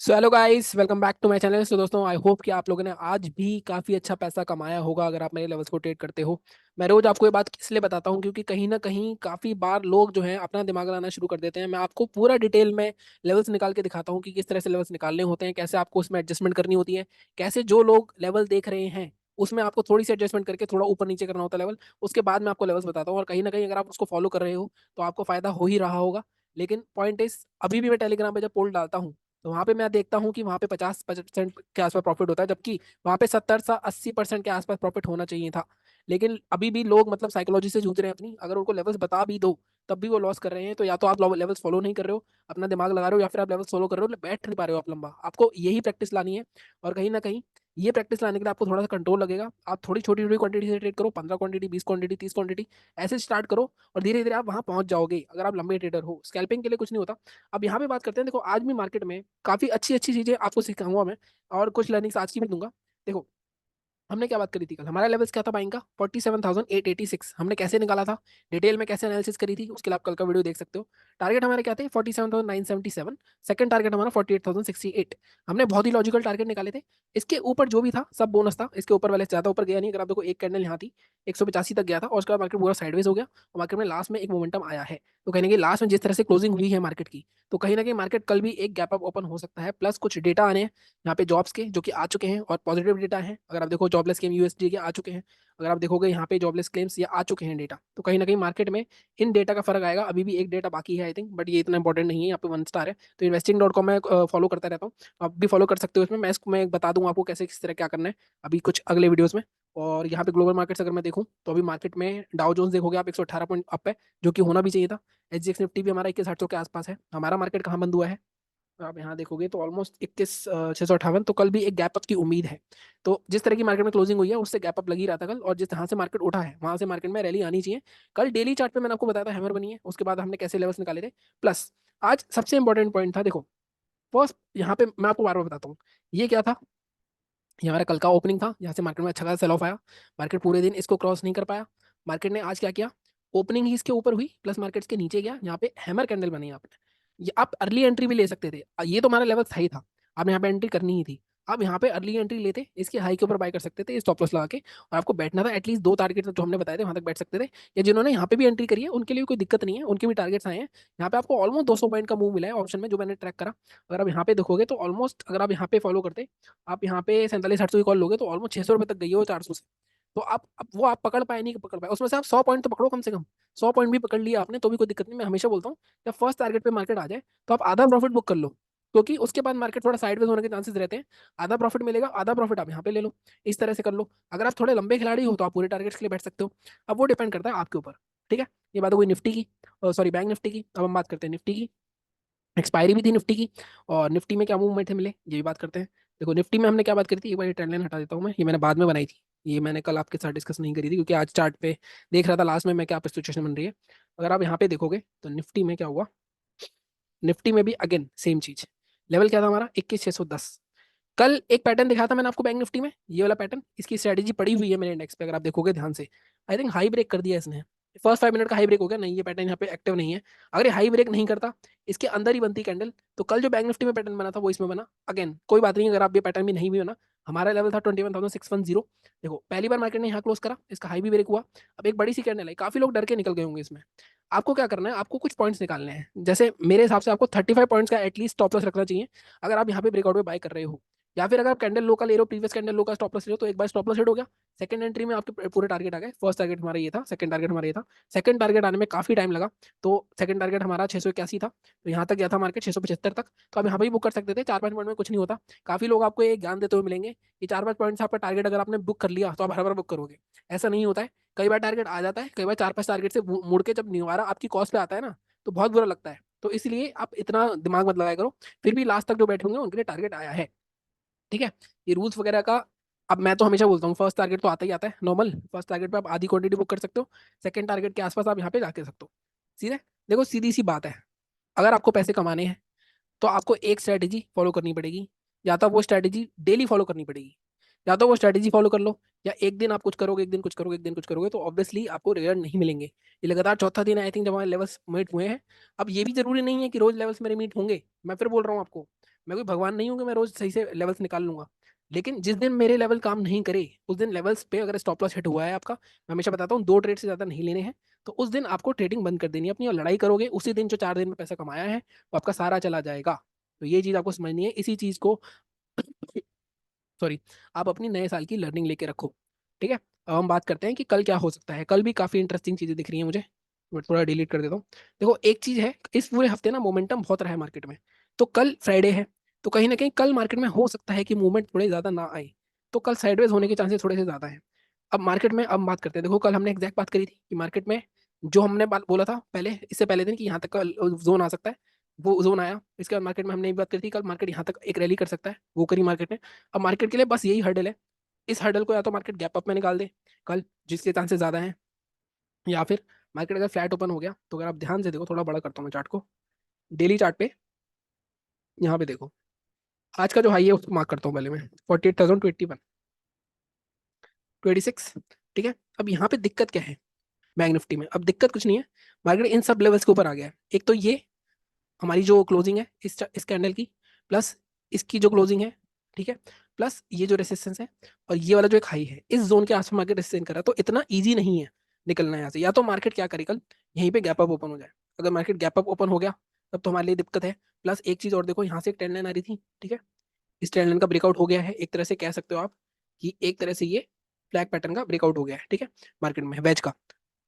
So hello guys, welcome back to my channel. So दोस्तों, I hope कि आप लोगों ने आज भी काफ़ी अच्छा पैसा कमाया होगा अगर आप मेरे लेवल्स को ट्रेड करते हो। मैं रोज आपको ये बात इसलिए बताता हूँ क्योंकि कहीं ना कहीं काफ़ी बार लोग जो हैं अपना दिमाग लगाना शुरू कर देते हैं। मैं आपको पूरा डिटेल में लेवल्स निकाल के दिखाता हूँ कि किस तरह से लेवल्स निकालने होते हैं, कैसे आपको उसमें एडजस्टमेंट करनी होती है, कैसे जो लोग लेवल देख रहे हैं उसमें आपको थोड़ी सी एडजस्टमेंट करके थोड़ा ऊपर नीचे करना होता है लेवल। उसके बाद मैं आपको लेवल्स बताता हूँ और कहीं ना कहीं अगर आप उसको फॉलो कर रहे हो तो आपको फायदा हो ही रहा होगा। लेकिन पॉइंट इज, अभी भी मैं टेलीग्राम पे जब पोल डालता हूँ तो वहां पे मैं देखता हूँ कि वहां पे 50% के आसपास प्रॉफिट होता है, जबकि वहां पे 70 से 80% के आसपास प्रॉफिट होना चाहिए था। लेकिन अभी भी लोग मतलब साइकोलॉजी से जूझ रहे हैं अपनी। अगर उनको लेवल्स बता भी दो तब भी वो लॉस कर रहे हैं। तो या तो आप लेवल्स फॉलो नहीं कर रहे हो, अपना दिमाग लगा रहे हो, या फिर आप लेवल्स फॉलो कर रहे हो बैठ नहीं पा रहे हो आप लंबा। आपको यही प्रैक्टिस लानी है। और कहीं ना कहीं ये प्रैक्टिस लाने के लिए आपको थोड़ा सा कंट्रोल लगेगा। आप थोड़ी छोटी छोटी क्वांटिटी से ट्रेड करो, 15 क्वांटिटी, 20 क्वांटिटी, 30 क्वांटिटी, ऐसे स्टार्ट करो और धीरे धीरे आप वहां पहुंच जाओगे अगर आप लंबे ट्रेडर हो। स्कैल्पिंग के लिए कुछ नहीं होता। अब यहाँ पे बात करते हैं। देखो, आज भी मार्केट में काफी अच्छी अच्छी चीजें आपको सिखाऊंगा मैं, और कुछ लर्निंग्स आज की भी दूंगा। देखो, हमने क्या बात करी थी कल, हमारा लेवल्स क्या था बाइंग का, 47,886। हमने कैसे निकाला था, डिटेल में कैसे एनालिसिस करी थी, उसके लिए आप कल का वीडियो देख सकते हो। टारगेट हमारे क्या थे, 47,977। सेकंड टारगेट हमारा 48,068। हमने बहुत ही लॉजिकल टारगेट निकाले थे। इसके ऊपर जो भी था सब बोनस था। इसके ऊपर वाले से ज्यादा ऊपर गया नहीं। अगर आप देखो, एक कैंडल यहाँ थी, 185 तक गया था और उसके बाद मार्केट पूरा साइडवेज हो गया और मार्केट में लास्ट में एक मोमेंटम आया है। तो कहने की लास्ट में जिस तरह से क्लोजिंग हुई है मार्केट की, तो कहीं ना कहीं मार्केट कल भी एक गैप अप ओपन हो सकता है। प्लस कुछ डेटा आने हैं यहाँ पे जॉब्स के, जो कि आ चुके हैं और पॉजिटिव डेटा है। अगर आप देखो, जॉबलेस क्लेम यूएसडी के आ चुके हैं। अगर आप देखोगे यहाँ पे जॉबलेस क्लेम्स ये आ चुके हैं डेटा। तो कहीं ना कहीं मार्केट में इन डेटा का फर्क आएगा। अभी भी एक डेटा बाकी है आई थिंक, बट ये इतना इंपॉर्टेंट नहीं है। यहाँ पे 1 स्टार है। तो investing.com में फॉलो करता रहता हूँ। आप भी फॉलो कर सकते हो इसमें। मैं बता दूंगा आपको कैसे किस तरह क्या करना है अभी कुछ अगले वीडियोस में। और यहाँ पे ग्लोबल मार्केट्स अगर मैं देखूँ तो अभी मार्केट में डाउ जोन्स देखोगे आप, 118 पॉइंट अप है, जो कि होना भी चाहिए था। एचजीएक्स निफ्टी भी हमारा 21,800 के आसपास है। हमारा मार्केट कहाँ बंद हुआ है, तो आप यहाँ देखोगे तो ऑलमोस्ट 21,658। तो कल भी एक गैप अप की उम्मीद है। तो जिस तरह की मार्केट में क्लोजिंग हुई है उससे गैप अप लग ही रहा था कल, और जिस तरह से मार्केट उठा है वहां से मार्केट में रैली आनी चाहिए। कल डेली चार्ट पे मैंने आपको बताया था हैमर बनी है, उसके बाद हमने कैसे लेवल्स निकाले थे। प्लस आज सबसे इंपॉर्टेंट पॉइंट था, देखो, फर्स्ट यहाँ पे मैं आपको बार बार बताता हूँ ये क्या था। ये हमारा कल का ओपनिंग था, यहाँ से मार्केट में अच्छा खासा सेल ऑफ आया। मार्केट पूरे दिन इसको क्रॉस नहीं कर पाया। मार्केट ने आज क्या किया, ओपनिंग ही इसके ऊपर हुई, प्लस मार्केट्स के नीचे गया। यहाँ पे हैमर कैंडल बनी आपने। ये आप अर्ली एंट्री भी ले सकते थे। ये तो हमारा लेवल सही था, आपने यहाँ पे एंट्री करनी ही थी। आप यहाँ पे अर्ली एंट्री लेते, इसके हाई के ऊपर बाय कर सकते थे स्टॉप लॉस लगा के, और आपको बैठना था एटलीस्ट 2 टारगेट जो हमने बताए थे वहां तक बैठ सकते थे। या जिन्होंने यहाँ पे भी एंट्री करी है उनके लिए कोई दिक्कत नहीं है, उनके भी टारगेट्स आए हैं। यहाँ पे आपको ऑलमोस्ट 200 पॉइंट का मूव मिला है ऑप्शन में, जो मैंने ट्रैक करा। अगर आप यहाँ पे देखोगे तो ऑलमोस्ट, अगर आप यहाँ पे फॉलो करते, आप यहाँ पे 47-800 की कॉल लोगे तो ऑलमोस्ट 600 रुपये तक गई हो 400 से। तो आप अब वो आप पकड़ पाए नहीं पकड़ पाए, उसमें से आप 100 पॉइंट तो पकड़ो कम से कम। 100 पॉइंट भी पकड़ लिया आपने तो भी कोई दिक्कत नहीं। मैं हमेशा बोलता हूँ, जब फर्स्ट टारगेट पे मार्केट आ जाए तो आप आधा प्रॉफिट बुक कर लो, क्योंकि उसके बाद मार्केट थोड़ा साइडवेज होने के चांसेस रहते हैं। आधा प्रॉफिट मिलेगा, आधा प्रॉफिट आप यहाँ पे ले लो। इस तरह से कर लो। अगर आप थोड़े लंबे खिलाड़ी हो तो आप पूरे टारगेट्स के लिए बैठ सकते हो। अब वो डिपेंड करता है आपके ऊपर। ठीक है, ये बात हो गई निफ्टी की, सॉरी बैंक निफ्टी की। अब हम बात करते हैं निफ्टी की। एक्सपायरी भी थी निफ्टी की, और निफ्टी में क्या मूवमेंट है मिले ये भी बात करते हैं। देखो, निफ्टी में हमने क्या बात करी थी, एक बार ये ट्रेंड लाइन हटा देता हूँ मैं, ये मैंने बाद में बनाई थी। ये मैंने कल आपके साथ डिस्कस नहीं करी थी क्योंकि आज चार्ट पे देख रहा था लास्ट में मैं क्या सिचुएशन बन रही है। अगर आप यहाँ पे देखोगे तो निफ्टी में क्या हुआ, निफ्टी में भी अगेन सेम चीज। लेवल क्या था हमारा, 21,610। कल एक पैटर्न दिखाया था मैंने आपको बैंक निफ्टी में, ये वाला पैटर्न, इसकी स्ट्रेटेजी पड़ी हुई है मेरे इंडेक्स पे, अगर आप देखोगे ध्यान से। आई थिंक हाई ब्रेक कर दिया इसने। फर्स्ट 5 मिनट का हाई ब्रेक हो गया, नहीं ये पैटर्न यहाँ पे एक्टिव नहीं है। अगर ये हाई ब्रेक नहीं करता, इसके अंदर ही बनती कैंडल, तो कल जो बैंक निफ्टी में पैटर्न बना था वो इसमें बना। अगेन कोई बात नहीं, अगर आप ये पैटर्न भी नहीं भी बना, हमारा लेवल था 21,610। देखो, पहली बार मार्केट ने यहाँ क्लोज करा, इसका हाई भी ब्रेक हुआ। अब एक बड़ी सी कैंडल है, काफी लोग डर के निकल गए होंगे इसमें। आपको क्या करना है, आपको कुछ पॉइंट्स निकालने हैं। जैसे मेरे हिसाब से आपको 35 पॉइंट्स का एटलीस्ट स्टॉप लॉस रखना चाहिए अगर आप यहाँ पे ब्रेकआउट में बाय कर रहे हो। या फिर अगर आप कैंडल लो का ले रहे हो, प्रीवियस कैंडल लो का स्टॉप लॉस ले रहे हो, तो एक बार स्टॉप लॉस हिट हो गया, सेकंड एंट्री में आपके पूरे टारगेट आ गए। फर्स्ट टारगेट हमारा ये था, सेकंड टारगेट हमारा ये था। सेकंड टारगेट आने में काफी टाइम लगा। तो सेकंड टारगेट हमारा 681 था, तो यहाँ तक गया था मार्केट 675 तक। तो आप यहाँ पे भी बुक कर सकते थे, 4-5 पॉइंट में कुछ नहीं होता। काफी लोग आपको ये ज्ञान देते हुए मिलेंगे कि 4-5 पॉइंट से आपका टारगेट अगर आपने बुक कर लिया तो आप हर बार बुक करोगे। ऐसा नहीं होता है। कई बार टारगेट आ जाता है, कई बार 4-5 टारगेट से मुड़ के जब निवारा आपकी कॉस्ट पे आता है ना, तो बहुत बुरा लगता है। तो इसलिए आप इतना दिमाग मत लगाया करो। फिर भी लास्ट तक जो बैठे होंगे उनके लिए टारगेट आया है। ठीक है, ये रूल्स वगैरह का। अब मैं तो हमेशा बोलता हूँ फर्स्ट टारगेट तो आता ही आता है नॉर्मल। फर्स्ट टारगेट पे आप आधी क्वांटिटी बुक कर सकते हो, सेकंड टारगेट के आसपास आप यहाँ पे जाके सकते हो। सीधे देखो, सीधी सी बात है। अगर आपको पैसे कमाने हैं तो आपको एक स्ट्रैटेजी फॉलो करनी पड़ेगी, या तो वो स्ट्रैटेजी डेली फॉलो करनी पड़ेगी। या तो वो स्ट्रैटेजी फॉलो कर लो, या एक दिन आप कुछ करोगे, एक दिन कुछ करोगे, एक दिन कुछ करोगे, तो ऑब्वियसली आपको रिजल्ट नहीं मिलेंगे। ये लगातार चौथा दिन आई थिंक जब हमारे लेवल्स मीट हुए हैं। अब ये भी जरूरी नहीं है कि रोज लेवल्स मेरे मीट होंगे। मैं फिर बोल रहा हूँ आपको, मैं कोई भगवान नहीं हूँ कि मैं रोज सही से लेवल्स निकाल लूंगा। लेकिन जिस दिन मेरे लेवल काम नहीं करे, उस दिन लेवल्स पे अगर स्टॉप लॉस हिट हुआ है आपका, मैं हमेशा बताता हूँ 2 ट्रेड से ज्यादा नहीं लेने हैं। तो उस दिन आपको ट्रेडिंग बंद कर देनी है अपनी, और लड़ाई करोगे उसी दिन जो 4 दिन में पैसा कमाया है वो आपका सारा चला जाएगा। तो ये चीज आपको समझनी है, इसी चीज को सॉरी, आप अपनी नए साल की लर्निंग लेके रखो। ठीक है, अब हम बात करते हैं कि कल क्या हो सकता है। कल भी काफी इंटरेस्टिंग चीजें दिख रही हैं मुझे, मैं थोड़ा डिलीट कर देता हूँ। देखो एक चीज है, इस पूरे हफ्ते ना मोमेंटम बहुत रहा है मार्केट में, तो कल फ्राइडे है, तो कहीं ना कहीं कल मार्केट में हो सकता है कि मूवमेंट थोड़े ज्यादा ना आए, तो कल साइडवेज होने के चांसेस थोड़े से ज्यादा है। अब मार्केट में अब बात करते हैं। देखो कल हमने एग्जैक्ट बात करी थी कि मार्केट में जो हमने बात बोला था पहले, इससे पहले दिन कि यहाँ तक का जोन आ सकता है, वो जोन आया। इसके बाद मार्केट में हमने ये बात करी थी कल मार्केट यहाँ तक एक रैली कर सकता है, वो करी मार्केट ने। अब मार्केट के लिए बस यही हर्डल है, इस हर्डल को या तो मार्केट गैप अप में निकाल दे कल, जिसके चांसेस ज्यादा हैं, या फिर मार्केट अगर फ्लैट ओपन हो गया, तो अगर आप ध्यान से देखो, थोड़ा बड़ा करता हूँ मैं चार्ट को, डेली चार्ट पे यहाँ पे देखो, आज का जो हाई है उसको मार्क करता हूँ पहले मैं, 48,021, 26। ठीक है, अब यहाँ पे दिक्कत क्या है बैंक निफ्टी में? अब दिक्कत कुछ नहीं है, मार्केट इन सब लेवल्स के ऊपर आ गया है। एक तो ये हमारी जो क्लोजिंग है इस कैंडल की, प्लस इसकी जो क्लोजिंग है, ठीक है, प्लस ये जो रेसिस्टेंस है, और ये वाला जो एक हाई है, इस जोन के आसपास मार्केट रेसिस्टेंस कर रहा है, तो इतना ईजी नहीं है निकलना यहाँ से। या तो मार्केट क्या करे कल, यहीं पे गैप अप ओपन हो जाए। अगर मार्केट गैप अप ओपन हो गया तब तो हमारे लिए दिक्कत है। प्लस एक चीज और देखो, यहाँ से एक ट्रेंड लाइन आ रही थी, ठीक है, इस ट्रेंड लाइन का ब्रेकआउट हो गया है, एक तरह से कह सकते हो आप कि एक तरह से ये फ्लैग पैटर्न का ब्रेकआउट हो गया है, ठीक है, मार्केट में वेज का।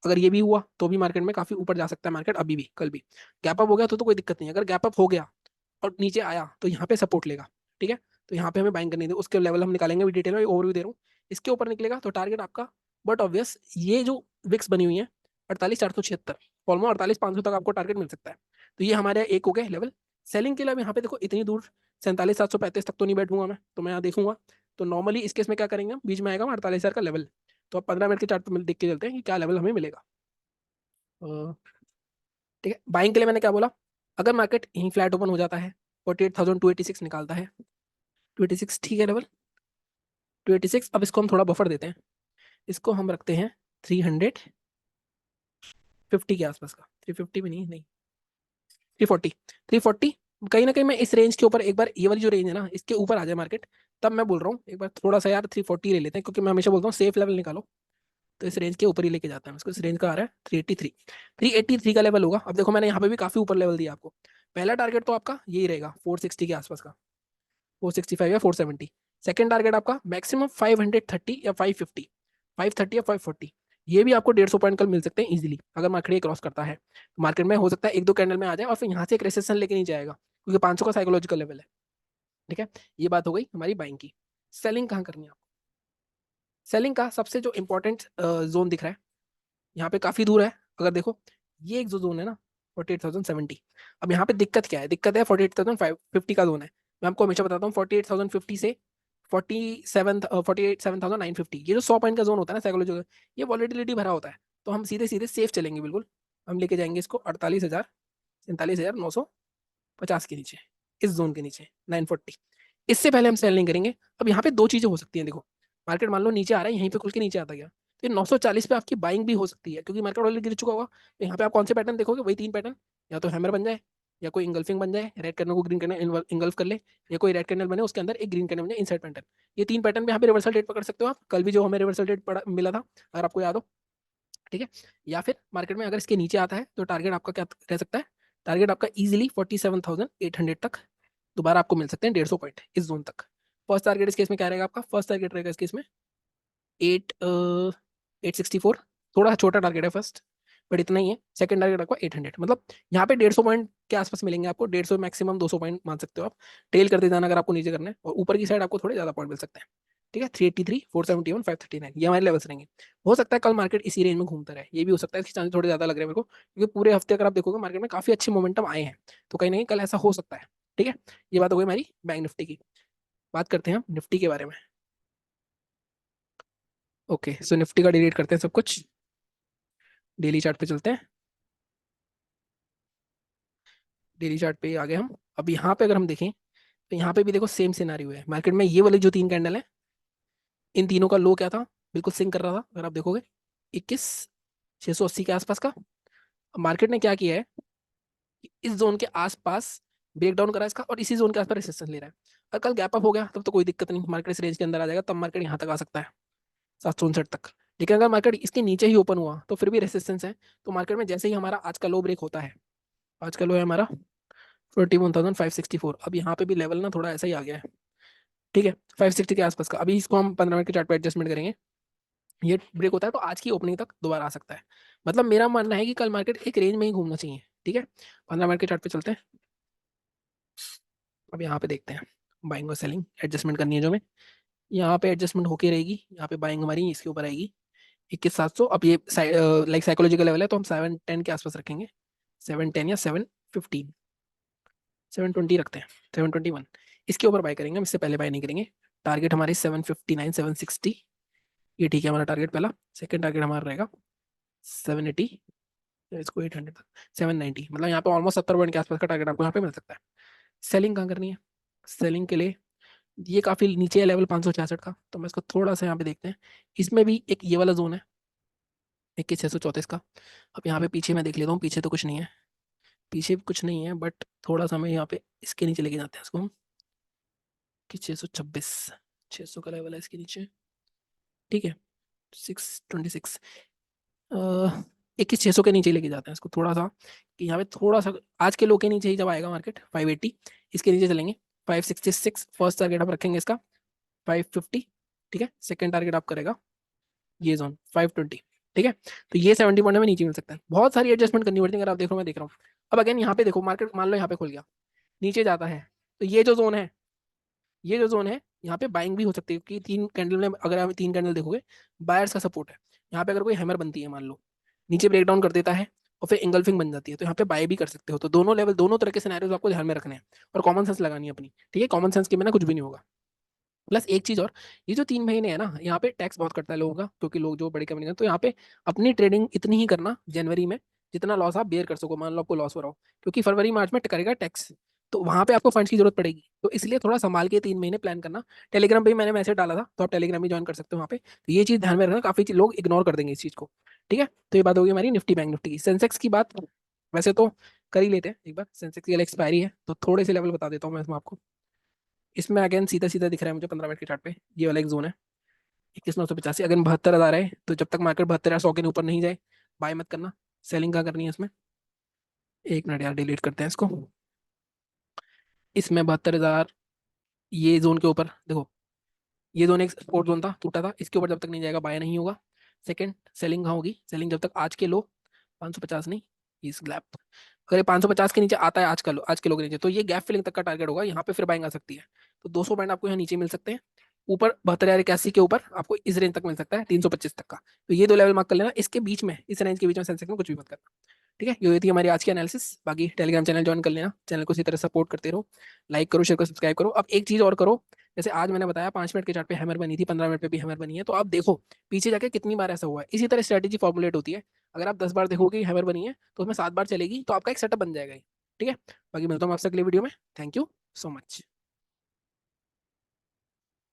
अगर ये भी हुआ तो भी मार्केट में काफी ऊपर जा सकता है मार्केट, अभी भी कल भी। गैप अप हो गया तो कोई दिक्कत नहीं है, अगर गैप अप हो गया और नीचे आया तो यहाँ पे सपोर्ट लेगा, ठीक है, तो यहाँ पे हमें बाइंग करनी है, उसके लेवल हम निकालेंगे भी डिटेल में, ओवरव्यू दे रहा हूँ। इसके ऊपर निकलेगा तो टारगेट आपका, बट ऑब्वियस ये जो विक्स बनी हुई है 48,476, ऑलमोस्ट 48,500 तक आपको टारगेट मिल सकता है। तो ये हमारे एक हो गए लेवल। सेलिंग के लिए अब यहाँ पे देखो इतनी दूर 47,735 तक तो नहीं बैठूंगा मैं, तो मैं यहाँ देखूंगा। तो नॉर्मली इस केस में क्या करेंगे हम, बीच में आएगा 48,000 का लेवल। तो अब 15 मिनट के चार्ट पर देख के चलते हैं कि क्या लेवल हमें मिलेगा। अ, ठीक है, बाइंग के लिए मैंने क्या बोला, अगर मार्केट यहीं फ्लैट ओपन हो जाता है, 48,286 निकालता है, 286 ठीक है लेवल, 286। अब इसको हम थोड़ा बफर देते हैं, इसको हम रखते हैं 350 के आसपास का, 350 भी नहीं, नहीं 340, 340। कहीं ना कहीं मैं इस रेंज के ऊपर, एक बार ये वाली जो रेंज है ना इसके ऊपर आ जाए मार्केट, तब मैं बोल रहा हूँ एक बार थोड़ा सा यार 340 ले लेते हैं, क्योंकि मैं हमेशा बोलता हूँ सेफ लेवल निकालो। तो इस रेंज के ऊपर ही लेके जाता है इसको, इस रेंज का आ रहा है 383, 383 का लेवल होगा। अब देखो मैंने यहाँ पे भी काफी ऊपर लेवल दिया आपको। पहला टारगेट तो आपका यही रहेगा 460 के आसपास का, 465 या 470। सेकंड टारगेट आपका मैक्सिमम 530 या 550, 530 या 540। ये भी आपको 150 पॉइंट कल मिल सकते हैं इजीली, अगर मार्केट क्रॉस करता है। मार्केट में हो सकता है एक दो कैंडल में आ जाए और फिर यहाँ से एक रेसेशन लेके नहीं जाएगा, क्योंकि 500 का साइकोलॉजिकल लेवल है। ठीक है, ये बात हो गई हमारी बाइंग की। सेलिंग कहाँ करनी है आपको? सेलिंग का सबसे जो इंपॉर्टेंट जोन दिख रहा है यहाँ पे काफी दूर है, अगर देखो ये एक जो जोन है ना 48,070। अब यहाँ पे दिक्कत क्या है, दिक्कत है 48,550 का जोन है। मैं आपको हमेशा बताता हूँ 48,050 से 47,950, ये जो 100 पॉइंट का जोन होता है ना साइकोलॉजी, ये वॉलेटिलिटी भरा होता है। तो हम सीधे सीधे सेफ चलेंगे बिल्कुल, हम लेके जाएंगे इसको 48,000, 47,950 के नीचे, इस जोन के नीचे 940। इससे पहले हम सेल नहीं करेंगे। अब यहाँ पे दो चीजें हो सकती हैं, देखो मार्केट मान लो नीचे आ रहा है, यहीं पे खुल के नीचे आता गया, तो ये 940 पे आपकी बाइंग भी हो सकती है, क्योंकि मार्केट ऑलरेडी गिर चुका होगा। तो यहाँ पे आप कौन से पैटर्न देखोगे, वही 3 पैटर्न, या तो हैमर बन जाए, या कोई इंगल्फिंग बन जाए, रेड कैंडल को ग्रीन कैंडल इंगल्फ कर ले, या कोई रेड कैंडल बने उसके अंदर एक ग्रीन कैंडल बन जाए इनसाइड पैटर्न। ये 3 पैटर्न में यहाँ पे रिवर्सल रेट पकड़ सकते हो आप, कल भी जो हमें रिवर्सल रेट मिला था, अगर आपको याद हो। ठीक है, या फिर मार्केट में अगर इसके नीचे आता है तो टारगेट आपका क्या रह सकता है, टारगेट आपका इजीली 47,800 तक दोबारा आपको मिल सकते हैं, 150 पॉइंट इस जोन तक। फर्स्ट टारगेट इस केस में क्या रहेगा आपका, फर्स्ट टारगेट रहेगा इस केस में 864, थोड़ा छोटा टारगेट है फर्स्ट, बट इतना ही है। सेकंड टारगेट आपका 800, मतलब यहाँ पे 150 पॉइंट के आसपास मिलेंगे आपको, 150 मैक्सिमम 200 पॉइंट मान सकते हो आप। टेल करते जाना अगर आपको नीचे करना है, और ऊपर की साइड आपको थोड़े ज्यादा पॉइंट मिल सकते हैं। ठीक है, 383, 471, 539, ये हमारे लेवल्स रहेंगे। हो सकता है कल मार्केट इसी रेंज में घूमता रहे, ये भी हो सकता है, इसके चांसेस थोड़े ज्यादा लग रहे हैं मेरे को, क्योंकि पूरे हफ्ते अगर आप देखोगे मार्केट में काफी अच्छे मोमेंटम आए हैं, तो कहीं ना कहीं कल ऐसा हो सकता है। ठीक है, ये बात हो गई हमारी बैंक निफ्टी की। बात करते हैं हम निफ्टी के बारे में। ओके, सो निफ्टी का डिलीट करते हैं सब कुछ, डेली चार्ट पे चलते हैं। डेली चार्ट पे आ गए हम। अब यहाँ पे अगर हम देखें तो यहाँ पे भी देखो सेम सिनारियो है मार्केट में, ये वाले जो 3 कैंडल है, इन तीनों का लो क्या था, बिल्कुल सिंक कर रहा था, अगर आप देखोगे 21,680 के आसपास का। अब मार्केट ने क्या किया है कि इस जोन के आसपास ब्रेक डाउन करा इसका और इसी जोन के आसपास रेसिस्टेंस ले रहा है। और कल गैप अप हो गया तब तो कोई दिक्कत नहीं, मार्केट इस रेंज के अंदर आ जाएगा, तब मार्केट यहाँ तक आ सकता है 759 तक। लेकिन अगर मार्केट इसके नीचे ही ओपन हुआ तो फिर भी रेसिस्टेंस है। तो मार्केट में जैसे ही हमारा आज का लो ब्रेक होता है, आज का लो है हमारा 41,564, अब यहाँ पे भी लेवल ना थोड़ा ऐसा ही आ गया है, ठीक है 560 के आसपास का। अभी इसको हम 15 मिनट के चार्ट पे एडजस्टमेंट करेंगे, ये ब्रेक होता है तो आज की ओपनिंग तक दोबारा आ सकता है। मतलब मेरा मानना है कि कल मार्केट एक रेंज में ही घूमना चाहिए, ठीक है। 15 मिनट के चार्ट पे चलते हैं, अब यहाँ पे देखते हैं बाइंग और सेलिंग एडजस्टमेंट करनी है जो मैं, यहाँ पे एडजस्टमेंट होके रहेगी, यहाँ पे बाइंग हमारी इसके ऊपर आएगी 21,700। अब ये लाइक साइकोलॉजिकल लेवल है तो हम 710 के आसपास रखेंगे, 710 या 715, 720 रखते हैं, 721 इसके ऊपर बाय करेंगे हम, इससे पहले बाय नहीं करेंगे। टारगेट हमारी 759 760, ये ठीक है हमारा टारगेट पहला। सेकंड टारगेट हमारा रहेगा 780, इसको 800 तक, 790, मतलब यहाँ पे ऑलमोस्ट 70 पॉइंट के आसपास का टारगेट आपको यहाँ पे मिल सकता है। सेलिंग कहाँ करनी है, सेलिंग के लिए ये काफी नीचे है लेवल 566 का, तो मैं इसको थोड़ा सा यहाँ पे देखते हैं। इसमें भी एक ये वाला जोन है 21,634 का। अब यहाँ पे पीछे मैं देख लेता हूँ, पीछे तो कुछ नहीं है, पीछे कुछ नहीं है, बट थोड़ा सा मैं यहाँ पे इसके नीचे लेके जाते हैं इसको हम, कि 626, 600 का लेवल है इसके नीचे, ठीक है 626, 21,600 के नीचे लेके जाते हैं इसको थोड़ा सा, कि यहाँ पे थोड़ा सा आज के लो के नीचे ही जब आएगा मार्केट 580, इसके नीचे चलेंगे 566, फर्स्ट टारगेट आप रखेंगे इसका 550, ठीक है। सेकंड टारगेट आप करेगा ये जोन 520, ठीक है। तो ये 70 पॉइंट में नीचे मिल सकता है, बहुत सारी एडजस्टमेंट करनी पड़ती है, अगर आप देख रहे हो मैं देख रहा हूँ। अब अगेन यहाँ पे देखो मार्केट मान लो यहाँ पे खुल गया, नीचे जाता है, तो ये जो जोन है, ये जो जोन है यहाँ पे बाइंग भी हो सकती है, क्योंकि तीन कैंडल में अगर आप तीन कैंडल देखोगे बायर्स का सपोर्ट है। यहाँ पे अगर कोई हैमर बनती है मान लो, नीचे ब्रेक डाउन कर देता है और फिर इंगल्फिंग बन जाती है, तो यहाँ पे बाय भी कर सकते हो। तो दोनों लेवल, दोनों तरह के सिनेरियोज आपको ध्यान में रखने हैं और कॉमन सेंस लगानी है अपनी, ठीक है। कॉमन सेंस के बिना कुछ भी नहीं होगा। प्लस एक चीज और, ये जो 3 महीने है ना, यहाँ पे टैक्स बहुत कटता है लोगों का, क्योंकि लोग जो बड़ी कंपनी, तो यहाँ पे अपनी ट्रेडिंग इतनी ही करना जनवरी में जितना लॉस आप बेयर कर सको। मान लो आपको लॉस हो रहा हो, क्योंकि फरवरी मार्च में करेगा टैक्स, तो वहां पे आपको फंड्स की जरूरत पड़ेगी, तो इसलिए थोड़ा संभाल के 3 महीने प्लान करना। टेलीग्राम पे भी मैंने मैसेज डाला था, तो आप टेलीग्राम भी ज्वाइन कर सकते हो वहाँ पे। तो ये चीज ध्यान में रखना, काफी लोग इग्नोर कर देंगे इस चीज को, ठीक है। तो ये बात होगी हमारी निफ्टी बैंक निफ्टी की। सेंसेक्स की बात वैसे तो कर ही लेते हैं एक बार, सेंसेक्स की एक्सपायरी है तो थोड़े से लेवल बता देता हूँ मैं इसमें आपको। इसमें अगेन सीधा सीधा दिख रहा है मुझे 15 मिनट के चार्ट पे, ये वाला एक जोन है 21,985। अगर 72,000 है तो जब तक मार्केट 72,100 के ऊपर नहीं जाए बाय मत करना। सेलिंग कहाँ करनी है इसमें, एक मिनट यार डिलीट करते हैं इसको। इसमें 72,000, ये जोन के ऊपर देखो, ये जोन एक सपोर्ट जोन था, टूटा था, इसके ऊपर जब तक नहीं जाएगा बाय नहीं होगा। सेकंड, सेलिंग कहाँ होगी, सेलिंग जब तक आज के लो 550 नहीं, इस गैप, अगर ये 550 के नीचे आता है आज के लो के नीचे, तो ये गैप फिलिंग तक का टारगेट होगा, यहाँ पे फिर बाइंग आ सकती है। तो 200 पॉइंट आपको यहाँ नीचे मिल सकते हैं, ऊपर 72,081 के ऊपर आपको इस रेंज तक मिल सकता है 325 तक का। तो ये दो लेवल मार्क कर लेना, इसके बीच में, इस रेंज के बीच में सेंसेक्स में कुछ भी मत करना, ठीक है। ये थी हमारी आज की एनालिसिस। बाकी टेलीग्राम चैनल ज्वाइन कर लेना, चैनल को इसी तरह सपोर्ट करते रहो, लाइक करो, शेयर करो, सब्सक्राइब करो। अब एक चीज और करो, जैसे आज मैंने बताया 5 मिनट के चार्ट पे हैमर बनी थी, 15 मिनट पे भी हैमर बनी है, तो आप देखो पीछे जाके कितनी बार ऐसा हुआ है, इसी तरह स्ट्रेटेजी फॉर्मुलेट होती है। अगर आप 10 बार देखोगे कि हैमर बनी है तो उसमें 7 बार चलेगी, तो आपका एक सेटअप बन जाएगा, ठीक है। बाकी मिलता हूँ आपसे अगले वीडियो में, थैंक यू सो मच।